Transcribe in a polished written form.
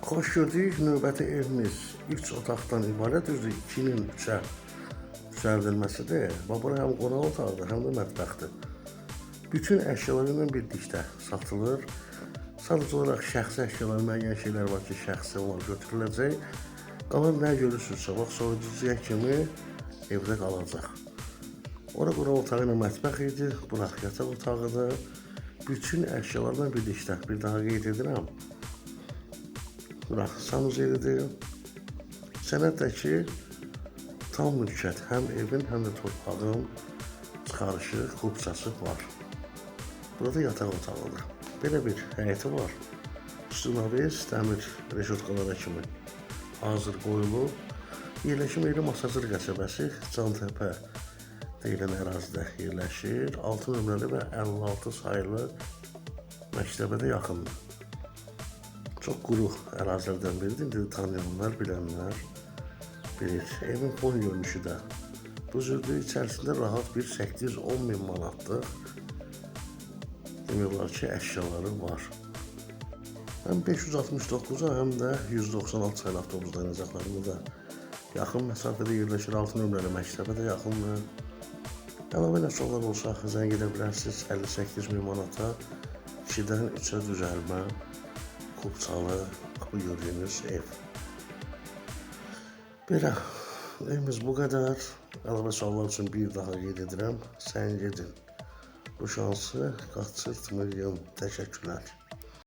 Xoş gördük. Növbəti evimiz 3 otaqdan ibarət, düzdür 2-nin 3-ə düzəldilməsidir. Bura həm qonaq otağıdır, həm də mətbəxdir. Bütün əşyalarla birlikdə satılır. Sadəcə olaraq şəxsi əşyalar, müəyyən şeylər var ki, şəxsi olaraq götürüləcək. Qalan nə görürsünüzsə, bax, soyuducuya kimi evdə qalacaq. Ora qonaq otağı ilə mətbəx idi, bura yataq otağıdır. Bütün əşyalarla birlikdə, bir daha qeyd edirəm. Bura sanuzelidir. Sənəddəki tam mülkiyyət, həm evin, həm də torpağın çıxarışı, xubçası var. Burada yataq otağıdır. Belə bir həyəti var. Üstünə biz dəmir reşotkalara kimi hazır qoyulub. Yerləşim yeri Masazır qəsəbəsi, Cantəpə deyilən ərazidə yerləşir. 6 nömrəli və 56 sayılı məktəbə də yaxındır. Çox quru ərazilərdən biridir. İndi tanıyanlar, bilənlər bilir. Evin fon görünüşü də bu cürdür. İçərisində rahat bir 810 min manatlıq demək olar ki, əşyaları var. Həm 569-a, həm də 196 sayılı avtobus dayanacaqlarında da yaxın məsafədə yerləşir. 6 nömrəli məktəbə də yaxındır. Əlavə nəşələr olsa, zəng edə bilərsiniz. 58 min manata 2-dən 3-ə düzəlmə kubçalı bu gördüyünüz ev. Belə, evimiz bu qədər. Əlavə suallar üçün bir daha qeyd edirəm. Sən gedin. Bu şansı qaçırtmayın. Təşəkkürlər.